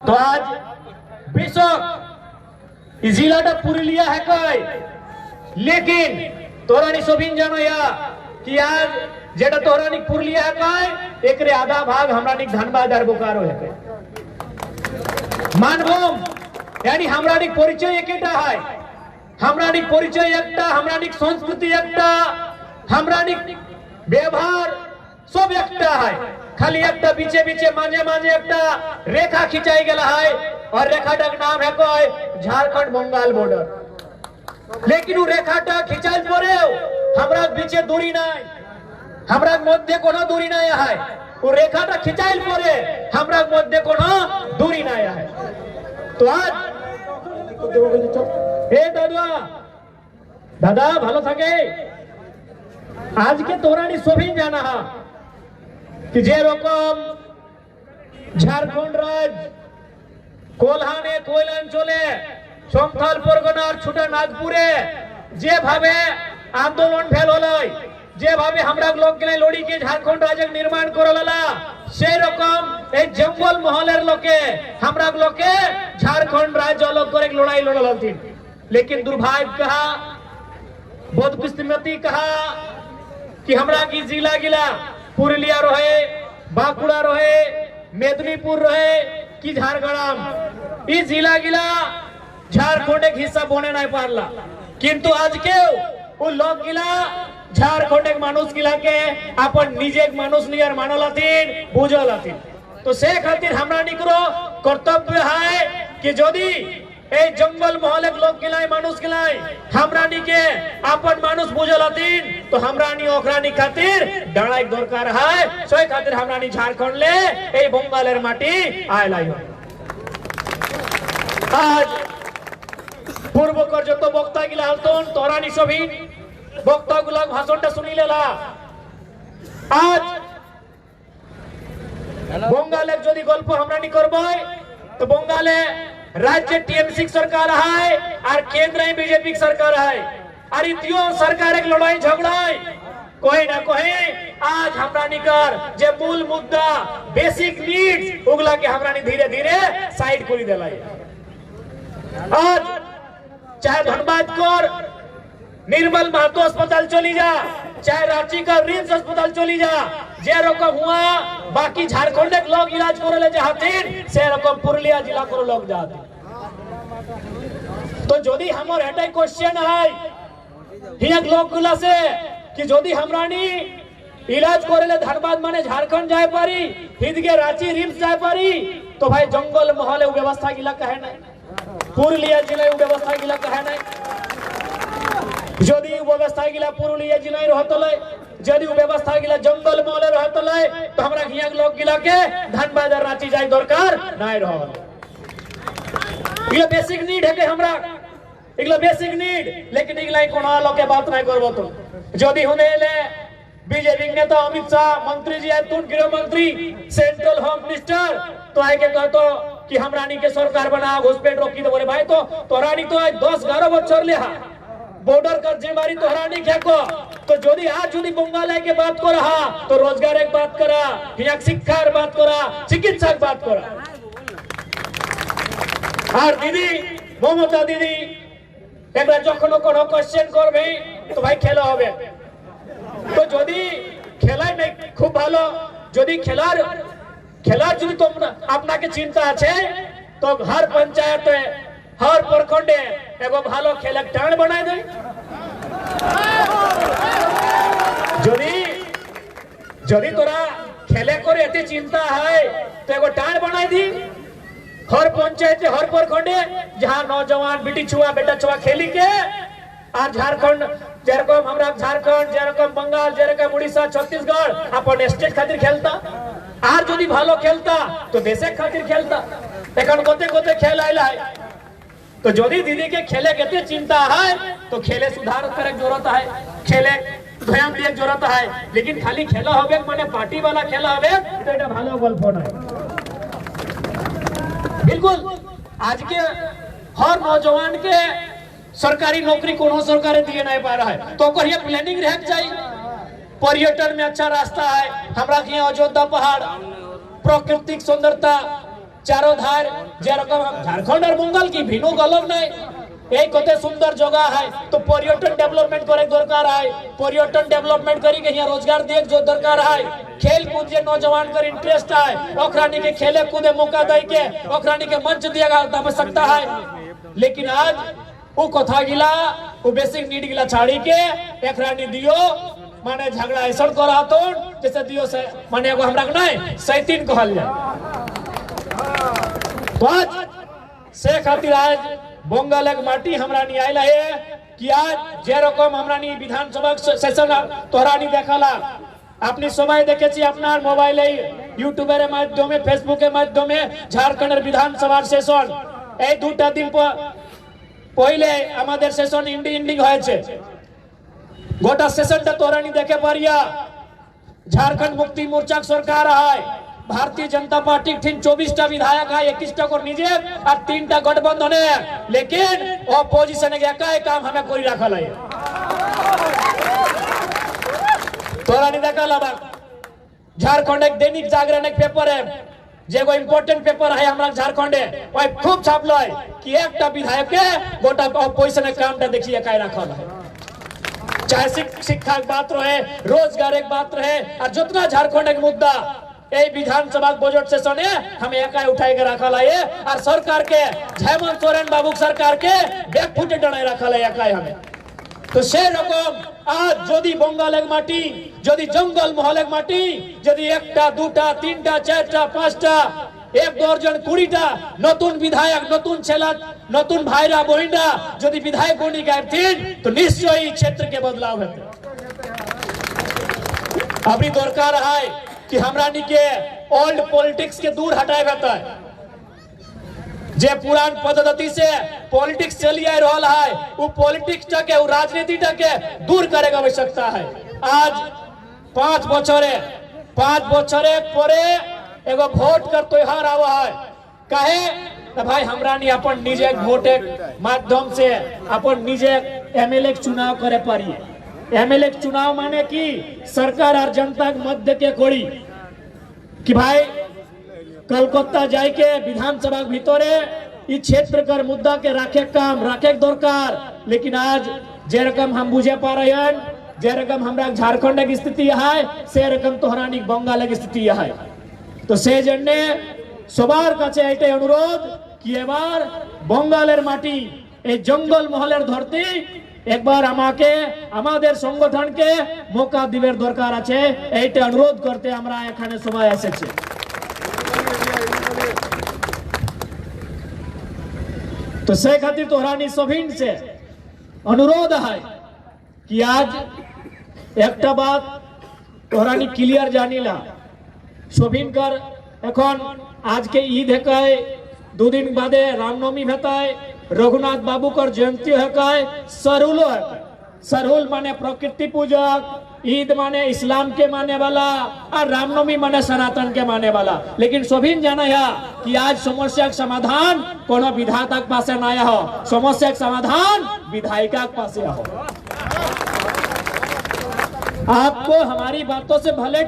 तो आज बेशक जिलाटा पुरुलिया है कई, लेकिन तोरानी सबिन जानो या कि आज जेटा तोरानी पुरुलिया है कई एकरे आधा भाग हमरा निक धनबाद और बोकारो है कई मानभूम यानी हमरा निक परिचय एकेटा है, हमरा निक परिचय एकटा, हमरा निक संस्कृति एकटा, हमरा निक व्यवहार सब एकटा है। खाली एकटा बीचे बीचे मांझे मांझे एकटा रेखा खिंचाई गेला है और रेखाटाक नाम है कोई झारखंड बंगाल बॉर्डर। लेकिन वो रेखाटा खिंचाई पड़े हमरा बीचे दूरी नहीं, हमरा मध्य कोनो दूरी नहीं है। वो रेखाटा खिंचाई पड़े हमरा मध्य कोनो दूरी नहीं है। तो आज हे दादा दादा ভালো থাকে। आज के तोरानी सभी जाना है कि जे रकम झारखंड राज्य कोल्हाने कोयलांचले संथाल परगनार छुटा नागपुरे जे भावे आंदोलन भेल होलै, जे भावे हमरा लोग के लड़ी के झारखंड राज्य निर्माण करला से रकम ए जंगल महलेर लोके हमरा लोग के झारखंड राज्य अलग करे लड़ाई लड़ल हथिन। लेकिन दुर्भाग्य कहा, बदकिस्मती कहा कि हमरा की जिला गिला पुरुलिया रहे, बांकुड़ा रहे, मेदिनीपुर रहे कि झारग्राम ई जिला गिला झारखंड एक हिस्सा बने नहीं पारला। किंतु आज के वो लोग गिला झारखंड एक मानुष गिला के अपन निजे एक मानुष नियर मानल हथिन, बुझल हथिन। तो से खातिर हमरा निकरो कर्तव्य है कि यदि ए जंगल महल लोग गिलाई मानुष गिलाई हमरा निके अपन मानुष बुझल हथिन तो हमरा नि ओकरानी खातिर डाड़ा दरकार है। सोई खातिर हमरा नि झारखंड ले ए बंगालेर माटी आयलाई। आज पूर्व कर जतो बक्ता गिला हलतन तोरानी सभी बक्ता गुला भाषणटा सुनी लेला। आज बंगाले यदि गल्प हमरा नि करबै तो बंगाले राज्य टीएमसी सरकार है और केंद्र में बीजेपी सरकार है और इतियो सरकार एक लड़ाई झगड़ा कोई ना कोई आज हमरा निकर जे मूल मुद्दा बेसिक नीड्स उगला के हमरा नि धीरे धीरे साइड कर देला। आज चाहे धनबाद कर निर्मल महतो अस्पताल चली जा, चाहे रांची का रिम्स अस्पताल चली जा, जे रकम हुआ बाकी झारखंड के लोग इलाज करे चाहते से रकम पुरुलिया जिला को लोग जाते। तो यदि हमार एटाई क्वेश्चन है हिया लोग गुला से कि यदि हमरानी इलाज करे धनबाद माने झारखंड जाए पारी, हिदगे रांची रिम्स जाए पारी तो भाई जंगल महल व्यवस्था गिला कहे नहीं, पुरुलिया जिला व्यवस्था गिला कहे नहीं। यदि व्यवस्था गिला पुरुलिया जिला रहतले, यदि व्यवस्था गिला जंगल महल रहतले तो हमरा हिया लोग गिला के धनबाद और रांची जाए दरकार नहीं रहल। इगला बेसिक नीड है के हमरा, इगला बेसिक नीड। लेकिन इगला कोनो लोग के बात नहीं करबो तो यदि हुनेले बीजेपी नेता अमित शाह मंत्री जी तुम गृह मंत्री सेंट्रल होम मिनिस्टर तो आए के कहतो कि हमरा नी के सरकार बना घुसपैठ रोकी दे। बोले भाई तो तोरानी तो आज 10-11 बच्चर ले हा बॉर्डर का जिम्मेदारी तोहरा नहीं खेको। तो यदि आज यदि बंगाल के बात कर रहा तो रोजगार एक बात करा, हिया शिक्षार बात करा, चिकित्सा बात करा। और दीदी ममता दीदी एक যখন কোনো কোশ্চেন করবে তো ভাই খেলা হবে। তো যদি খেলাই নাই খুব ভালো, যদি খেলার যদি তোমরা আপনাকে চিন্তা আছে তো हर पंचायत हर प्रखंडे एगो ভালো খেলা টাণ বানাই দেয়। যদি তোরা খেলে করে এতে চিন্তা হয় তো एगो টাণ বানাই दी हर पंचायत हर प्रखंडे जहां नौजवान बेटी छुआ बेटा छुआ खेली के और झारखंड जेरकम हमरा झारखंड जेरकम बंगाल जेरकम उड़ीसा छत्तीसगढ़ अपन स्टेट खातिर खेलता और यदि भालो खेलता तो देशे खातिर खेलता। এখন कोते कोते खेल आइला है तो यदि दीदी के खेले के चिंता है तो खेले सुधार करे जरूरत है, खेले ध्यान दिए जरूरत है। लेकिन खाली खेला होबे माने पार्टी वाला खेला होबे तो এটা ভালো গল্প নয়। बिल्कुल आज के हर नौजवान के सरकारी नौकरी कोनो सरकार दिए नहीं पा रहा है तो ये प्लानिंग रह चाहिए। पर्यटन में अच्छा रास्ता है हमरा के अयोध्या पहाड़ प्राकृतिक सुंदरता चारों धार যেরকম झारखंड और बंगाल की भिन्नु गलत नहीं এই কত সুন্দর জায়গা है तो पर्यटन डेवलपमेंट करे दरकार है पर्यटन डेवलपमेंट करी के यहाँ रोजगार दिए जो दरकार है खेल कूद के नौजवान कर इंटरेस्ट है ओखरानी के खेले कूदे मौका दे के ओखरानी के मंच दिया आवश्यकता है लेकिन आज वो कथा गिला वो बेसिक नीड गिला छाड़ी के एकरानी दियो माने झगड़ा ऐसा करा तो जैसे दियो से माने एगो हमरा नहीं सैतीन कहल जाए आज से खातिर आज बंगाल एक माटी हमरा नहीं आइला है कि आज जे रकम हमरा नहीं विधानसभा सेशन तोहरा नहीं देखला अपनी समय देखे छी अपना मोबाइल यूट्यूबर माध्यमे फेसबुक के माध्यमे झारखंड विधानसभा सेशन এই দুটা দিন পहिले আমাদের সেশন ইন্ডিং হয়েছে গোটা সেশনটা তোরা নি দেখে পারিয়া झारखंड मुक्ति मोर्चा सरकार है भारतीय जनता पार्टी 24टा विधायक है 21टा को निजे और 3टा गठबंधन है लेकिन ऑपोजिशन के एकाएक काम हमें कोई रखल है तोरा नहीं देखा लबा झारखंड एक दैनिक जागरण एक पेपर है जेगो इम्पोर्टेंट पेपर है हमरा झारखंड ओय खूब छापलो है कि एकटा विधायक के गोटा ऑपोजिशन के कामटा देखिए काय रखल है चाहे शिक्षा की बात रहे रोजगार एक बात रहे और जितना झारखंड के मुद्दा यही विधानसभा बजट सेशन है हमें एकाई उठाई के रखल है और सरकार के हेमंत सोरेन बाबू सरकार के बैक फुटे डराई रखल है एकाई हमें तो से रकम आज जदि बंगाल एक माटी जदि जंगल महल एक माटी जदि एकटा दुटा तीनटा चारटा पांचटा एक दर्जन 20टा नतून विधायक नतून छेला नतून भाईरा बहिना जदि विधायक बनी गायथिन तो निश्चय ही क्षेत्र के बदलाव हेते अभी दरकार है कि हमरा नी के ओल्ड पॉलिटिक्स के दूर हटाए जाता है जे पुरान पद्धति से पॉलिटिक्स चली आ रहा है वो पॉलिटिक्स के वो राजनीति के दूर करे आवश्यकता है आज 5 बछरे परे एगो वोट कर त्योहार आवा है कहे तो भाई हमरा नी अपन निजे वोट माध्यम से अपन निजे एमएलए चुनाव करे पारिए एमएलए चुनाव माने की सरकार और जनता के मध्य के कोड़ी कि भाई कलकत्ता जाए के विधानसभा भीतरे इस क्षेत्र कर मुद्दा के राखे काम राखे दरकार लेकिन आज जे रकम हम बुझे पा रहे हैं जे रकम हमरा झारखंड की स्थिति है से रकम तोहरानी बंगाल की स्थिति है तो से जन्ने सबार काছে এটাই অনুরোধ কি এবার বঙ্গালের মাটি এই জঙ্গল মহলের ধরতি একবার আমাকে আমাদের সংগঠনকে মौका দিবের দরকার আছে এইটা অনুরোধ করতে আমরা এখানে সবাই এসেছি तो से खातिर तोहरानी सभीन से अनुरोध है कि आज एक बात तोहरानी क्लियर जानिला सभीन कर एखन आज के ईद है 2 दिन बादे रामनवमी हेता रघुनाथ बाबू कर जयंती है सरहुल है सरहुल माने प्रकृति पूजक ईद माने इस्लाम के माने वाला और रामनवमी माने सनातन के माने वाला लेकिन सभी जाना है कि आज समस्या का समाधान कोनो विधाता के पास ना आया हो समस्या का समाधान विधायिका के पास हो आपको हमारी बातों से भले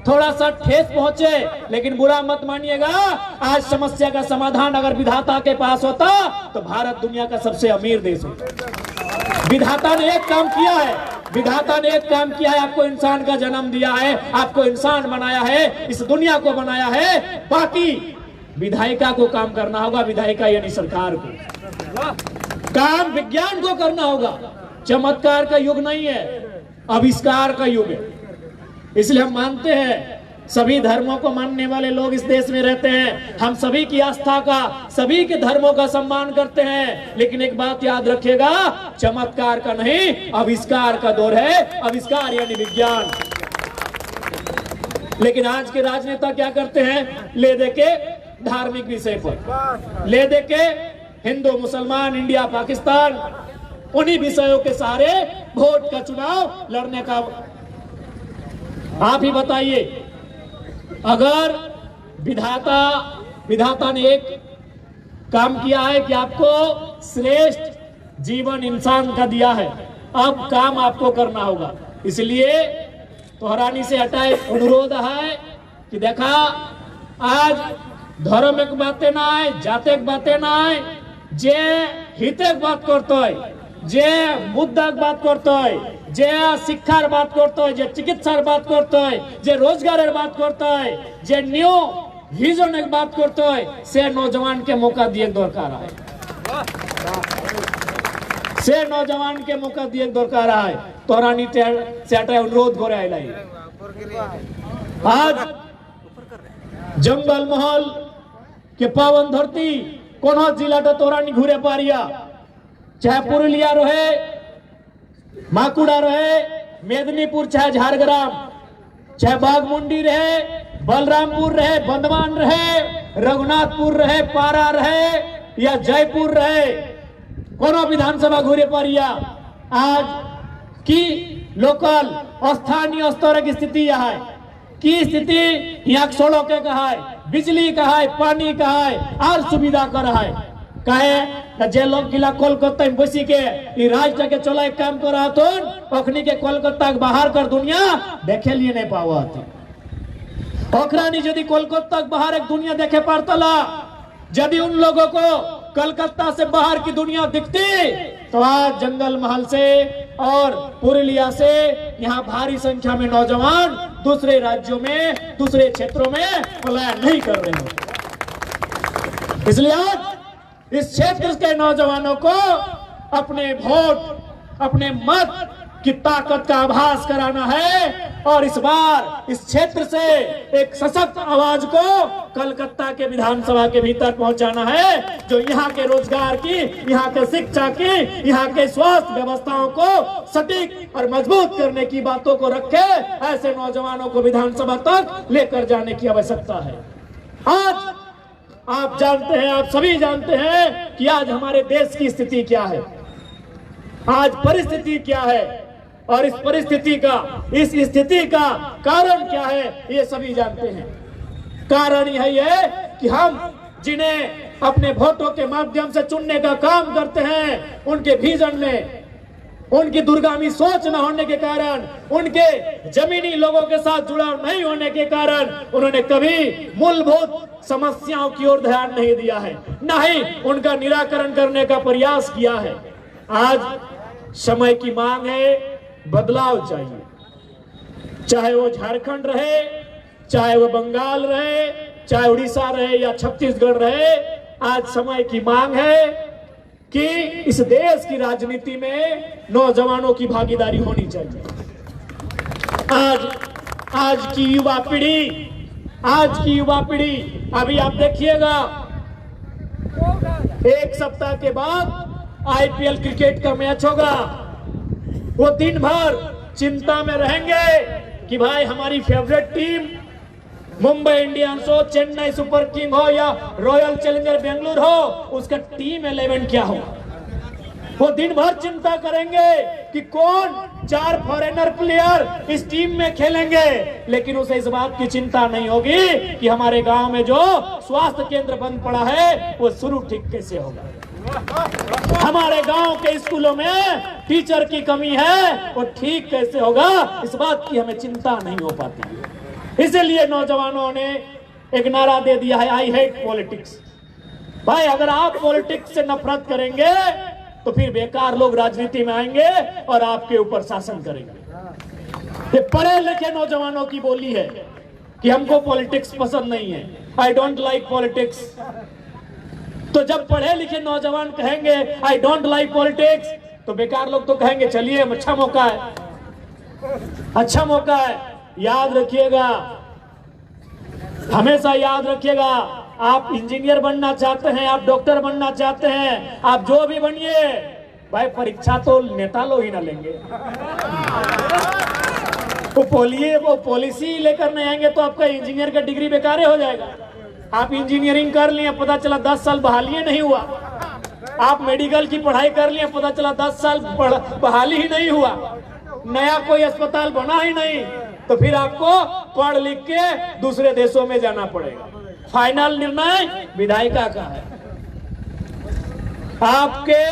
थोड़ा सा ठेस पहुंचे लेकिन बुरा मत मानिएगा आज समस्या का समाधान अगर विधाता के पास होता तो भारत दुनिया का सबसे अमीर देश होता विधाता ने एक काम किया है विधाता ने एक काम किया है आपको इंसान का जन्म दिया है आपको इंसान बनाया है इस दुनिया को बनाया है बाकी विधायिका को काम करना होगा विधायिका यानी सरकार को काम विज्ञान को करना होगा चमत्कार का युग नहीं है आविष्कार का युग है इसलिए हम मानते हैं सभी धर्मों को मानने वाले लोग इस देश में रहते हैं हम सभी की आस्था का सभी के धर्मों का सम्मान करते हैं लेकिन एक बात याद रखिएगा चमत्कार का नहीं आविष्कार का दौर है आविष्कार यानी विज्ञान लेकिन आज के राजनेता क्या करते हैं ले दे के धार्मिक विषय पर ले दे के हिंदू मुसलमान इंडिया पाकिस्तान उन्हीं विषयों के सहारे वोट का चुनाव लड़ने का आप ही बताइए अगर विधाता ने एक काम किया है कि आपको श्रेष्ठ जीवन इंसान का दिया है अब काम आपको करना होगा इसलिए तोहरानी से हटाए अनुरोध है कि देखा आज ধর্মেক বাতে নাই, জাতেক বাতে নাই, যে হিতেক বাত করতে হয়, যে মুদ্রাক বাত করতে হয়, যে শিক্ষার বাত করতে হয়, যে চিকিৎসার বাত করতে হয়, যে রোজগারের বাত করতে হয়, যে নিউ ভিজনের बात करते हैं, से नौजवान के मौका दिए दरकार है, से नौजवान के मौका दिए दरकार है। तोरानी सेटा अनुरोध करे आइलाई आज जंगल महल के पावन धरती कोन जिलाटा तोरानी घुरे पारिया, चाहे पुरुलिया रहे, माकुड़ा रहे, मेदिनीपुर, चाहे झारग्राम, चाहे बागमुंडी रहे, बलरामपुर रहे, बंदवान रहे, रघुनाथपुर रहे, पारा रहे या जयपुर रहे, कोनो विधानसभा घूरे परिया आज की लोकल स्थानीय स्तर की स्थिति यह है की स्थिति यहाँ सड़क का है, बिजली का है, पानी का है, और सुविधा कर है कहे जे लोग गिला कोलकाता में बसी के राज्य के चला एक काम कर रहा तो अखनी के कोलकाता के बाहर कर दुनिया देखे लिए नहीं पावा थी। ओखरानी यदि कोलकाता बाहर एक दुनिया देखे पारतला, यदि उन लोगों को कलकत्ता से बाहर की दुनिया दिखती तो आज जंगल महल से और पुरुलिया से यहाँ भारी संख्या में नौजवान दूसरे राज्यों में, दूसरे क्षेत्रों में पलायन नहीं कर रहे हो। इसलिए आज इस क्षेत्र के नौजवानों को अपने वोट, अपने मत की ताकत का आभास कराना है और इस बार इस क्षेत्र से एक सशक्त आवाज को कलकत्ता के विधानसभा के भीतर पहुंचाना है, जो यहाँ के रोजगार की, यहाँ के शिक्षा की, यहाँ के स्वास्थ्य व्यवस्थाओं को सटीक और मजबूत करने की बातों को रखे। ऐसे नौजवानों को विधानसभा तक लेकर जाने की आवश्यकता है। आज आप जानते हैं, आप सभी जानते हैं कि आज हमारे देश की स्थिति क्या है, आज परिस्थिति क्या है और इस परिस्थिति का, इस स्थिति का कारण क्या है ये सभी जानते हैं। कारण यही है कि हम जिन्हें अपने वोटों के माध्यम से चुनने का काम करते हैं, उनके विजन में उनकी दूरगामी सोच न होने के कारण, उनके जमीनी लोगों के साथ जुड़ाव नहीं होने के कारण उन्होंने कभी मूलभूत समस्याओं की ओर ध्यान नहीं दिया है, न ही उनका निराकरण करने का प्रयास किया है। आज समय की मांग है, बदलाव चाहिए, चाहे वो झारखंड रहे, चाहे वो बंगाल रहे, चाहे उड़ीसा रहे या छत्तीसगढ़ रहे। आज समय की मांग है कि इस देश की राजनीति में नौजवानों की भागीदारी होनी चाहिए। आज की युवा पीढ़ी अभी आप देखिएगा, एक सप्ताह के बाद आईपीएल क्रिकेट का मैच होगा, वो दिन भर चिंता में रहेंगे कि भाई हमारी फेवरेट टीम मुंबई इंडियंस हो, चेन्नई सुपर किंग हो या रॉयल चैलेंजर बेंगलुरु हो, उसका टीम 11 क्या हो। वो दिन भर चिंता करेंगे कि कौन 4 फॉरेनर प्लेयर इस टीम में खेलेंगे, लेकिन उसे इस बात की चिंता नहीं होगी कि हमारे गांव में जो स्वास्थ्य केंद्र बंद पड़ा है वो शुरू ठीक कैसे होगा, हमारे गांव के स्कूलों में टीचर की कमी है वो ठीक कैसे होगा, इस बात की हमें चिंता नहीं हो पाती। इसलिए नौजवानों ने एक नारा दे दिया है, आई हेट पॉलिटिक्स। भाई अगर आप पॉलिटिक्स से नफरत करेंगे तो फिर बेकार लोग राजनीति में आएंगे और आपके ऊपर शासन करेंगे। ये पढ़े लिखे नौजवानों की बोली है कि हमको पॉलिटिक्स पसंद नहीं है, आई डोंट लाइक पॉलिटिक्स। तो जब पढ़े लिखे नौजवान कहेंगे आई डोंट लाइक पॉलिटिक्स, तो बेकार लोग तो कहेंगे चलिए अच्छा मौका है, अच्छा मौका है। याद रखिएगा, हमेशा याद रखिएगा, आप इंजीनियर बनना चाहते हैं, आप डॉक्टर बनना चाहते हैं, आप जो भी बनिए, भाई परीक्षा तो नेता लोग ही ना लेंगे। वो पॉलिसी लेकर नहीं आएंगे तो आपका इंजीनियर का डिग्री बेकार हो जाएगा। आप इंजीनियरिंग कर लिए, पता चला 10 साल बहाली नहीं हुआ, आप मेडिकल की पढ़ाई कर लिए, पता चला 10 साल बहाली ही नहीं हुआ, नया कोई अस्पताल बना ही नहीं, तो फिर आपको पढ़ लिख के दूसरे देशों में जाना पड़ेगा। फाइनल निर्णय विधायिका का है। आपके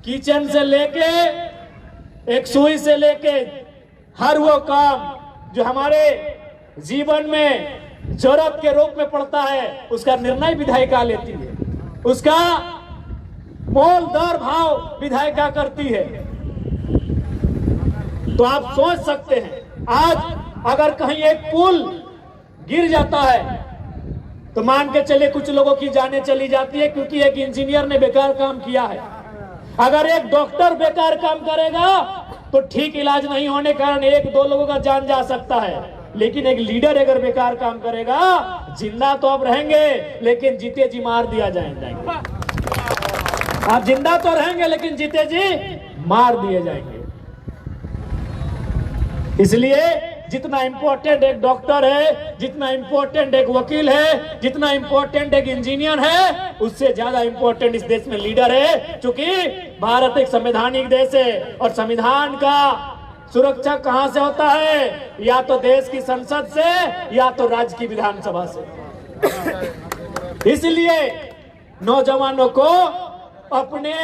किचन से लेके एक सुई से लेके हर वो काम जो हमारे जीवन में जरूरत के रूप में पड़ता है, उसका निर्णय विधायिका लेती है, उसका मोल दर भाव विधायिका करती है। तो आप सोच सकते हैं, आज अगर कहीं एक पुल गिर जाता है तो मान के चले कुछ लोगों की जानें चली जाती है, क्योंकि एक इंजीनियर ने बेकार काम किया है। अगर एक डॉक्टर बेकार काम करेगा तो ठीक इलाज नहीं होने के कारण एक दो लोगों का जान जा सकता है, लेकिन एक लीडर अगर बेकार काम करेगा, जिंदा तो अब रहेंगे लेकिन जीते जी मार दिया जाएंगे। आप जिंदा तो रहेंगे लेकिन जीते जी मार दिए जाएंगे। इसलिए जितना इंपॉर्टेंट एक डॉक्टर है, जितना इंपॉर्टेंट एक वकील है, जितना इंपॉर्टेंट एक इंजीनियर है, उससे ज्यादा इंपॉर्टेंट इस देश में लीडर है। क्योंकि भारत एक संवैधानिक देश है और संविधान का सुरक्षा कहां से होता है? या तो देश की संसद से या तो राज्य की विधानसभा से। इसलिए नौजवानों को अपने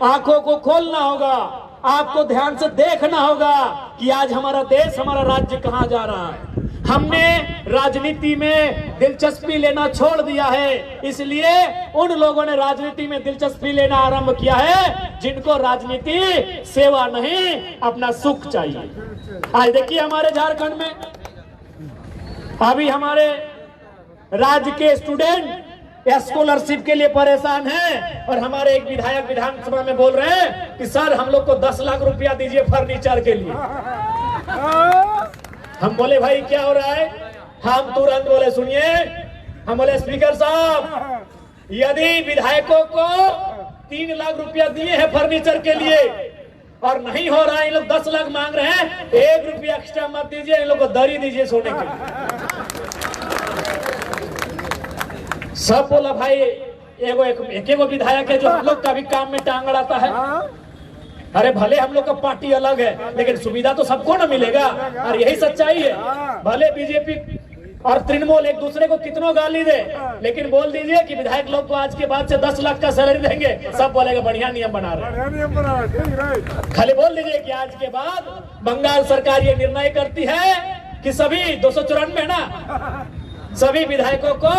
आंखों को खोलना होगा, आपको ध्यान से देखना होगा कि आज हमारा देश, हमारा राज्य कहां जा रहा है। हमने राजनीति में दिलचस्पी लेना छोड़ दिया है, इसलिए उन लोगों ने राजनीति में दिलचस्पी लेना आरंभ किया है जिनको राजनीति सेवा नहीं, अपना सुख चाहिए। आज देखिए हमारे झारखंड में अभी हमारे राज्य के स्टूडेंट स्कॉलरशिप के लिए परेशान हैं और हमारे एक विधायक विधानसभा में बोल रहे हैं कि सर हम लोग को 10 लाख रुपया दीजिए फर्नीचर के लिए। हम बोले भाई क्या हो रहा है? हम तुरंत बोले सुनिए, हम बोले स्पीकर साहब, यदि विधायकों को 3 लाख रुपया दिए हैं फर्नीचर के लिए और नहीं हो रहा है, इन लोग 10 लाख मांग रहे हैं, 1 रुपया एक्स्ट्रा मत दीजिए, इन लोग को दरी दीजिए सोने के लिए। सब बोला भाई एक विधायक है जो हम लोग का भी काम में टांग अड़ाता है। अरे भले हम लोग का पार्टी अलग है लेकिन सुविधा तो सबको ना मिलेगा, और यही सच्चाई है। भले बीजेपी और तृणमूल एक दूसरे को कितनों गाली दे, लेकिन बोल दीजिए कि विधायक लोग को आज के बाद से 10 लाख का सैलरी देंगे, सब बोलेगा बढ़िया नियम बना रहे। खाली बोल दीजिए कि आज के बाद बंगाल सरकार ये निर्णय करती है कि सभी 294 ना सभी विधायकों को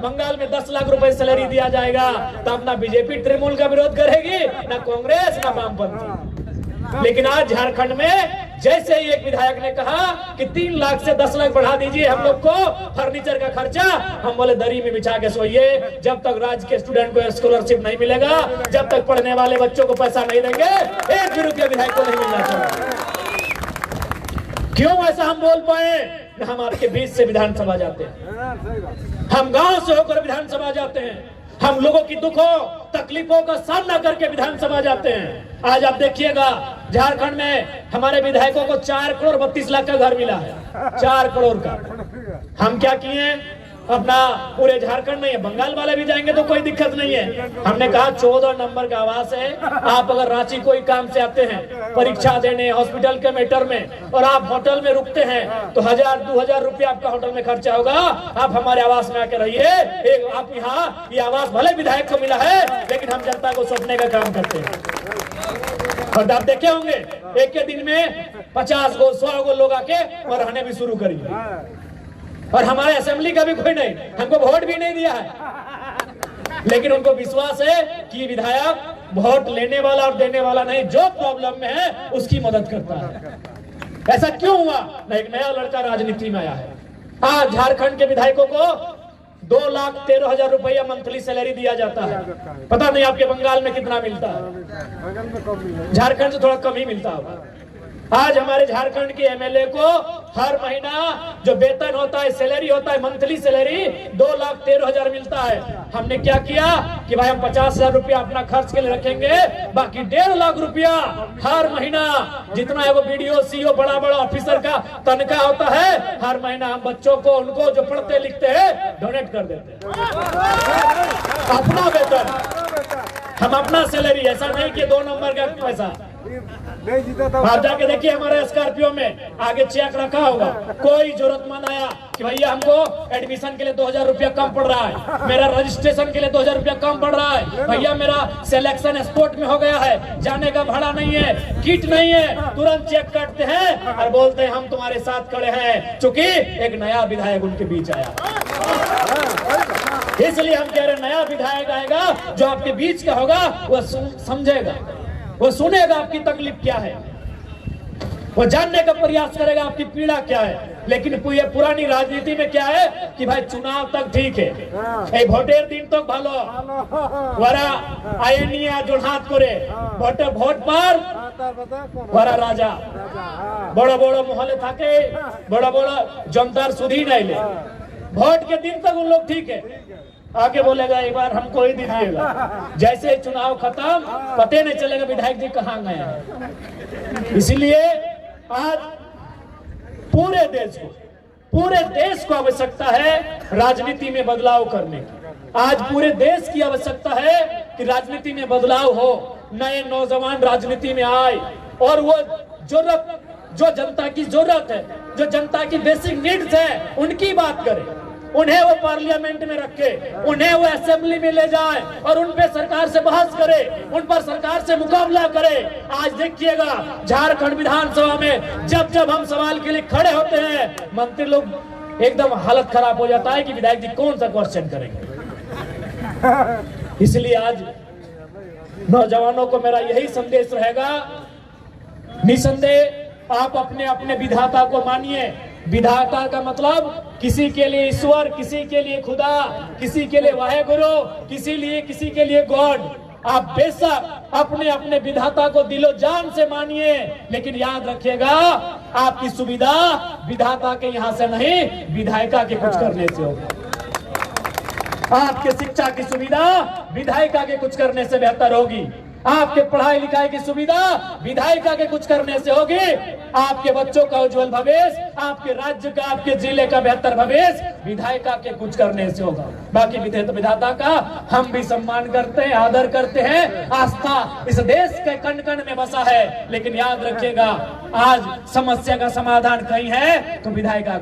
बंगाल में 10 लाख रुपए सैलरी दिया जाएगा, तब ना बीजेपी तृणमूल का विरोध करेगी, ना कांग्रेस, ना वामपंथी। लेकिन आज झारखंड में जैसे ही एक विधायक ने कहा कि 3 लाख से 10 लाख बढ़ा दीजिए हम लोग को फर्नीचर का खर्चा, हम बोले दरी में बिछा के सोइए, जब तक राज्य के स्टूडेंट को स्कॉलरशिप नहीं मिलेगा, जब तक पढ़ने वाले बच्चों को पैसा नहीं देंगे, 1 भी रुपया विधायक को नहीं मिलना चाहिए। क्यों ऐसा हम बोल पाए? हम आपके बीच से विधानसभा जाते हैं, हम गांव से होकर विधानसभा जाते हैं, हम लोगों की दुखों तकलीफों का सामना करके विधानसभा जाते हैं। आज आप देखिएगा झारखंड में हमारे विधायकों को 4 करोड़ 32 लाख का घर मिला है, 4 करोड़ का। हम क्या किए? अपना पूरे झारखंड में, बंगाल वाले भी जाएंगे तो कोई दिक्कत नहीं है। हमने कहा 14 नंबर का आवास है, आप अगर रांची कोई काम से आते हैं, परीक्षा देने, हॉस्पिटल के मैटर में, और आप होटल में रुकते हैं तो 1000-2000 रुपया आपका होटल में खर्चा होगा। आप हमारे आवास में आके रहिए। आप यहाँ ये आवास भले विधायक को मिला है, लेकिन हम जनता को सौंपने का काम करते हैं। और आप देखे होंगे एक के दिन में 50 गो 100 गो लोग आके और रहने भी शुरू करेंगे। और हमारे असेंबली का भी कोई नहीं, हमको वोट भी नहीं दिया है, लेकिन उनको विश्वास है कि विधायक वोट लेने वाला और देने वाला नहीं, जो प्रॉब्लम में है उसकी मदद करता है। ऐसा क्यों हुआ? ना एक नया लड़का राजनीति में आया है। आज झारखंड के विधायकों को 2,13,000 रुपया मंथली सैलरी दिया जाता है। पता नहीं आपके बंगाल में कितना मिलता है, झारखंड से थोड़ा कम ही मिलता होगा। आज हमारे झारखंड के एमएलए को हर महीना जो वेतन होता है, सैलरी होता है, मंथली सैलरी 2,13,000 मिलता है। हमने क्या किया कि भाई हम 50,000 रुपया अपना खर्च के लिए रखेंगे, बाकी 1.5 लाख रुपया हर महीना, जितना है वो बीडीओ सीओ बड़ा बड़ा ऑफिसर का तनख्वाह होता है, हर महीना हम बच्चों को, उनको जो पढ़ते लिखते हैं, डोनेट कर देते हैं। अपना वेतन, हम अपना सैलरी, ऐसा नहीं कि 2 नंबर का पैसा। नहीं जीता था। आप जाके देखिए हमारे स्कॉर्पियो में आगे चेक रखा होगा, कोई जरूरतमंद आया कि भैया हमको एडमिशन के लिए 2000 रुपया कम पड़ रहा है, मेरा रजिस्ट्रेशन के लिए 2000 रुपया कम पड़ रहा है, भैया मेरा सिलेक्शन स्पोर्ट में हो गया है, जाने का भाड़ा नहीं है, किट नहीं है, तुरंत चेक काटते हैं और बोलते हैं हम तुम्हारे साथ खड़े हैं, चूंकि एक नया विधायक उनके बीच आया। इसलिए हम कह रहे हैं नया विधायक आएगा जो आपके बीच का होगा, वो समझेगा, वो सुनेगा आपकी तकलीफ क्या है, वो जानने का प्रयास करेगा आपकी पीड़ा क्या है। लेकिन ये पुरानी राजनीति में क्या है कि भाई चुनाव तक ठीक है, भोटेर दिन तक भालो वरा आयनिया जो हाथ करे भोट पर वरा राजा बड़ा बड़ा मोहल्ले थाके बड़ा बड़ा जनतार सुधी नहीं ले, वोट के दिन तक उन लोग ठीक है, आगे बोलेगा एक बार हमको ही दीजिएगा, जैसे चुनाव खत्म पते नहीं चलेगा विधायक जी कहाँ गए हैं। इसीलिए आज पूरे देश को आवश्यकता है राजनीति में बदलाव करने की। आज पूरे देश की आवश्यकता है कि राजनीति में बदलाव हो, नए नौजवान राजनीति में आए और वो जरूरत जो जनता की जरूरत है, जो जनता की बेसिक नीड्स है, उनकी बात करें, उन्हें वो पार्लियामेंट में रखे, उन्हें वो असेंबली में ले जाए और उन पे सरकार से बहस करे, उन पर सरकार से मुकाबला करे। आज देखिएगा झारखंड विधानसभा में जब जब हम सवाल के लिए खड़े होते हैं, मंत्री लोग एकदम हालत खराब हो जाता है कि विधायक जी कौन सा क्वेश्चन करेंगे। इसलिए आज नौजवानों को मेरा यही संदेश रहेगा, निसंदेह आप अपने अपने विधाता को मानिए। विधाता का मतलब किसी के लिए ईश्वर, किसी के लिए खुदा, किसी के लिए वाहेगुरु, किसी के लिए गॉड। आप बेशक अपने अपने विधाता को दिलो जान से मानिए, लेकिन याद रखिएगा आपकी सुविधा विधाता के यहाँ से नहीं विधायिका के कुछ करने से होगी। आपके शिक्षा की सुविधा विधायिका के कुछ करने से बेहतर होगी, आपके पढ़ाई लिखाई की सुविधा विधायिका के कुछ करने से होगी, आपके बच्चों का उज्जवल भविष्य, आपके राज्य का, आपके जिले का बेहतर भविष्य विधायिका के कुछ करने से होगा। बाकी विधाता का हम भी सम्मान करते हैं, आदर करते हैं, आस्था इस देश के कण कण में बसा है, लेकिन याद रखिएगा आज समस्या का समाधान कहीं है तो विधायिका